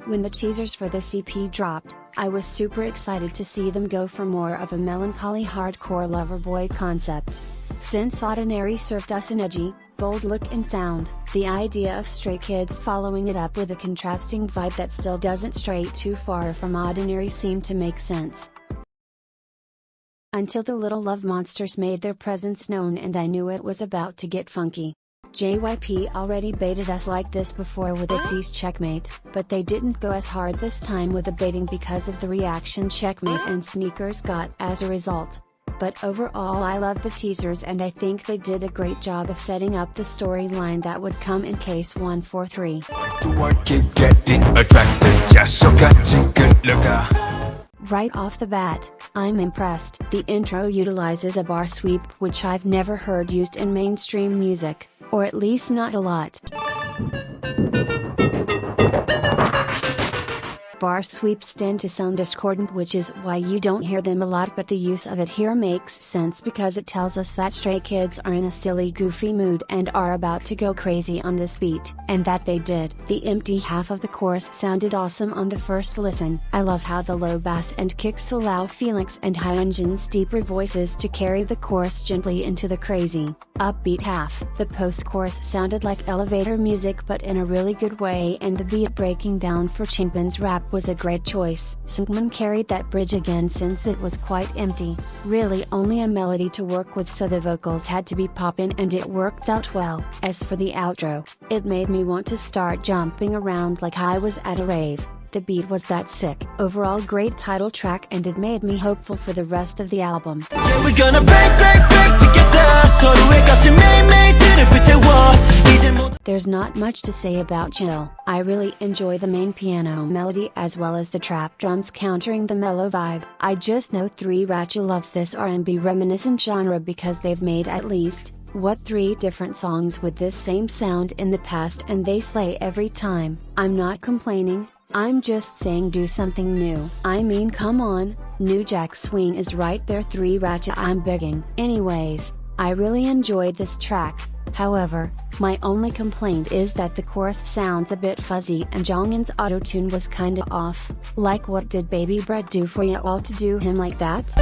When the teasers for this EP dropped, I was super excited to see them go for more of a melancholy hardcore lover boy concept. Since Ordinary served us an edgy, bold look and sound, the idea of Stray Kids following it up with a contrasting vibe that still doesn't stray too far from Ordinary seemed to make sense. Until the Little Love Monsters made their presence known and I knew it was about to get funky. JYP already baited us like this before with itzy's Checkmate, but they didn't go as hard this time with the baiting because of the reaction Checkmate and Sneakers got as a result. But overall I love the teasers and I think they did a great job of setting up the storyline that would come in case 143. Right off the bat, I'm impressed. The intro utilizes a bar sweep which I've never heard used in mainstream music, or at least not a lot. Bar sweeps tend to sound discordant, which is why you don't hear them a lot, but the use of it here makes sense because it tells us that Stray Kids are in a silly goofy mood and are about to go crazy on this beat, and that they did. The empty half of the chorus sounded awesome on the first listen. I love how the low bass and kicks allow Felix and Hyunjin's deeper voices to carry the chorus gently into the crazy, upbeat half. The post-chorus sounded like elevator music but in a really good way, and the beat breaking down for Chinpin's rap was a great choice. Sungmin carried that bridge again since it was quite empty, really only a melody to work with, so the vocals had to be poppin' and it worked out well. As for the outro, it made me want to start jumping around like I was at a rave. The beat was that sick. Overall great title track and it made me hopeful for the rest of the album. Yeah, we're gonna break together. There's not much to say about Chill. I really enjoy the main piano melody as well as the trap drums countering the mellow vibe. I just know 3RACHA loves this R&B reminiscent genre because they've made at least, 3 different songs with this same sound in the past and they slay every time. I'm not complaining, I'm just saying do something new. I mean come on, New Jack Swing is right there, 3RACHA, I'm begging. Anyways, I really enjoyed this track. However, my only complaint is that the chorus sounds a bit fuzzy and Jonghyun's auto-tune was kinda off. Like what did Baby Bread do for you all to do him like that?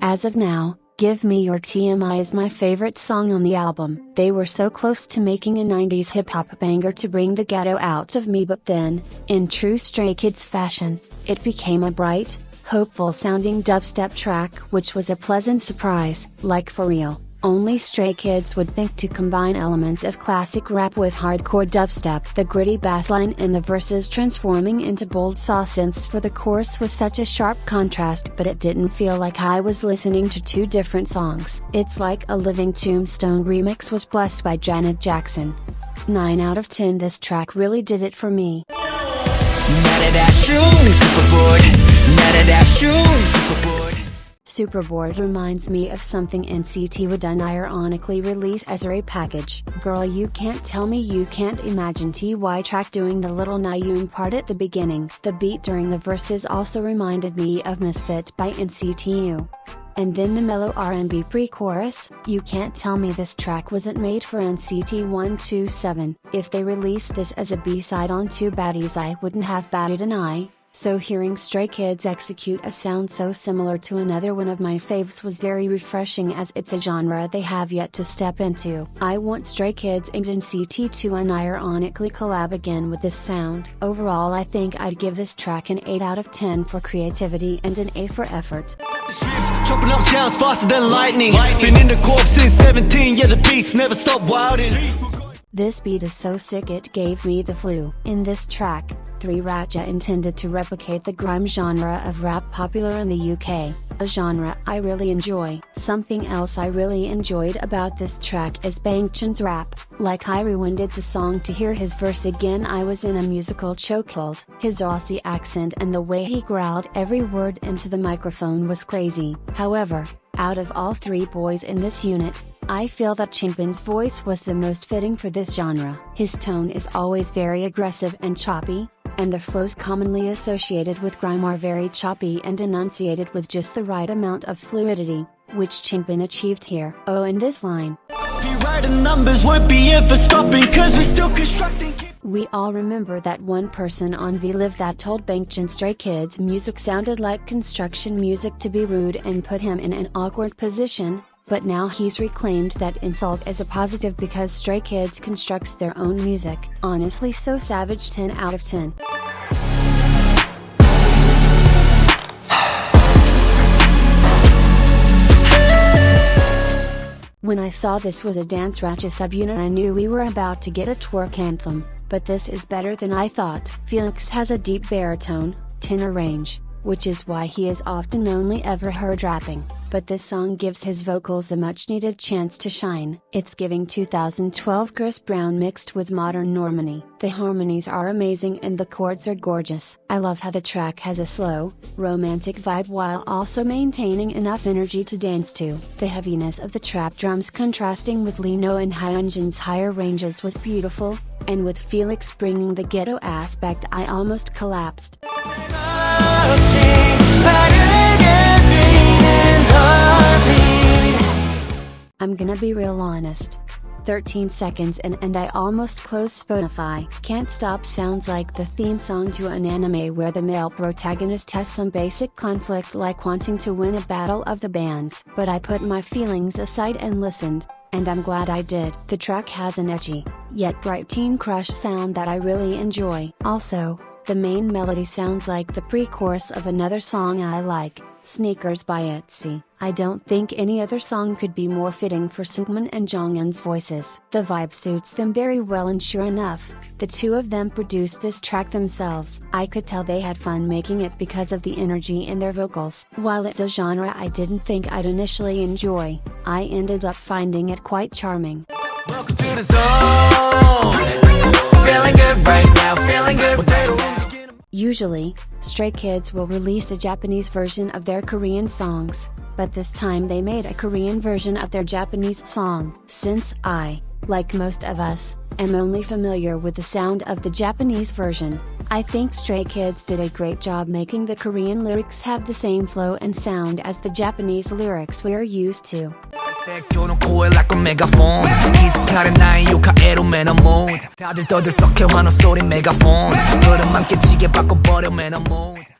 As of now, Give Me Your TMI is my favorite song on the album. They were so close to making a 90s hip-hop banger to bring the ghetto out of me, but then, in true Stray Kids fashion, it became a bright, hopeful sounding dubstep track which was a pleasant surprise. Like for real, only Stray Kids would think to combine elements of classic rap with hardcore dubstep. The gritty bassline in the verses transforming into bold saw synths for the chorus was such a sharp contrast, but it didn't feel like I was listening to 2 different songs. It's like a living Tombstone remix was blessed by Janet Jackson. 9 out of 10. This track really did it for me. Superboard reminds me of something NCT would unironically release as a package. Girl, you can't tell me you can't imagine TY track doing the little Nayoon part at the beginning. The beat during the verses also reminded me of Misfit by NCT. And then the mellow R&B pre-chorus. You can't tell me this track wasn't made for NCT 127. If they released this as a B-side on 2 Baddies I wouldn't have batted an eye. So hearing Stray Kids execute a sound so similar to another one of my faves was very refreshing, as it's a genre they have yet to step into. I want Stray Kids and NCT to unironically collab again with this sound. Overall I think I'd give this track an 8 out of 10 for creativity and an A for effort. Chopping up sounds faster than lightning. Been in the corp since 17, yeah the beats never stop wilding. This beat is so sick it gave me the flu. In this track, 3RACHA intended to replicate the grime genre of rap popular in the UK, a genre I really enjoy. Something else I really enjoyed about this track is Bangchan's rap. Like I rewinded the song to hear his verse again, I was in a musical chokehold. His Aussie accent and the way he growled every word into the microphone was crazy. However, out of all 3 boys in this unit, I feel that Chinpin's voice was the most fitting for this genre. His tone is always very aggressive and choppy, and the flows commonly associated with grime are very choppy and enunciated with just the right amount of fluidity, which Chinpin achieved here. Oh, and this line. Copywriting numbers won't be ever stopping, cause we're still constructing. We all remember that one person on VLive that told Bangchan Stray Kids music sounded like construction music to be rude and put him in an awkward position, but now he's reclaimed that insult as a positive because Stray Kids constructs their own music. Honestly, so savage. 10 out of 10. When I saw this was a dance ratcha subunit, I knew we were about to get a twerk anthem, but this is better than I thought. Felix has a deep baritone, tenor range, which is why he is often only ever heard rapping, but this song gives his vocals the much needed chance to shine. It's giving 2012 Chris Brown mixed with modern Normani. The harmonies are amazing and the chords are gorgeous. I love how the track has a slow, romantic vibe while also maintaining enough energy to dance to. The heaviness of the trap drums contrasting with Lino and Hyunjin's higher ranges was beautiful, and with Felix bringing the ghetto aspect, I almost collapsed. I'm gonna be real honest. 13 seconds in and I almost closed Spotify. Can't Stop sounds like the theme song to an anime where the male protagonist has some basic conflict like wanting to win a battle of the bands. But I put my feelings aside and listened, and I'm glad I did. The track has an edgy, yet bright teen crush sound that I really enjoy. Also, the main melody sounds like the pre-chorus of another song I like, Sneakers by itzy. I don't think any other song could be more fitting for Seungmin and Jonghyun's voices. The vibe suits them very well, and sure enough, the two of them produced this track themselves. I could tell they had fun making it because of the energy in their vocals. While it's a genre I didn't think I'd initially enjoy, I ended up finding it quite charming. Welcome to the zone. Feeling good right now, feeling good. Usually, Stray Kids will release a Japanese version of their Korean songs, but this time they made a Korean version of their Japanese song. Since I, like most of us, am only familiar with the sound of the Japanese version, I think Stray Kids did a great job making the Korean lyrics have the same flow and sound as the Japanese lyrics we're used to.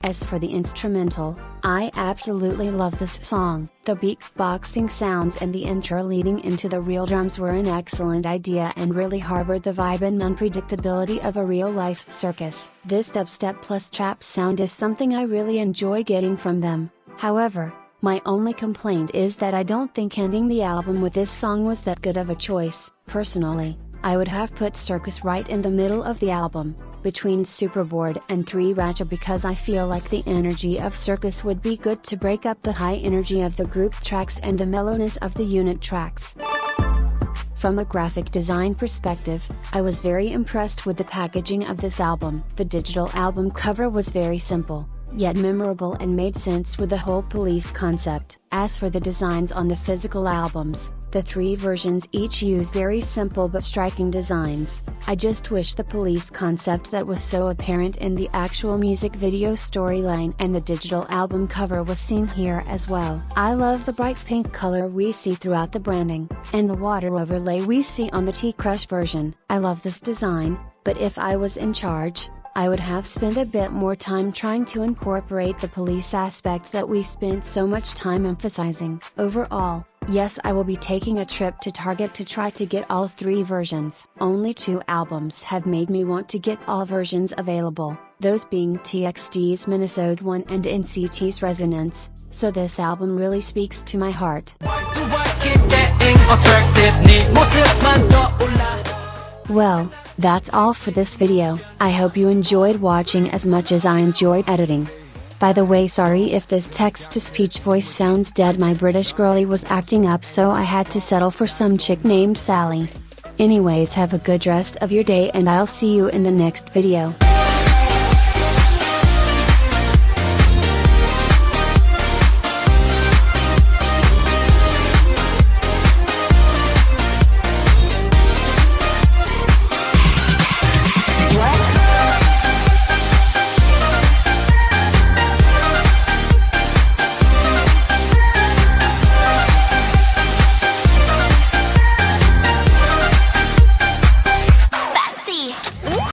As for the instrumental, I absolutely love this song. The beatboxing sounds and the intro leading into the real drums were an excellent idea and really harbored the vibe and unpredictability of a real-life circus. This dubstep plus trap sound is something I really enjoy getting from them. However, my only complaint is that I don't think ending the album with this song was that good of a choice. Personally, I would have put Circus right in the middle of the album, between Superboard and 3 Ratcha, because I feel like the energy of Circus would be good to break up the high energy of the group tracks and the mellowness of the unit tracks. From a graphic design perspective, I was very impressed with the packaging of this album. The digital album cover was very simple, yet memorable and made sense with the whole police concept. As for the designs on the physical albums, the 3 versions each use very simple but striking designs. I just wish the police concept that was so apparent in the actual music video storyline and the digital album cover was seen here as well. I love the bright pink color we see throughout the branding, and the water overlay we see on the T-Crush version. I love this design, but if I was in charge, I would have spent a bit more time trying to incorporate the police aspect that we spent so much time emphasizing. Overall, yes, I will be taking a trip to Target to try to get all 3 versions. Only 2 albums have made me want to get all versions available, those being TXT's Minnesota 1 and NCT's Resonance, so this album really speaks to my heart. Well, that's all for this video. I hope you enjoyed watching as much as I enjoyed editing. By the way, sorry if this text-to-speech voice sounds dead, my British girlie was acting up so I had to settle for some chick named Sally. Anyways, have a good rest of your day and I'll see you in the next video.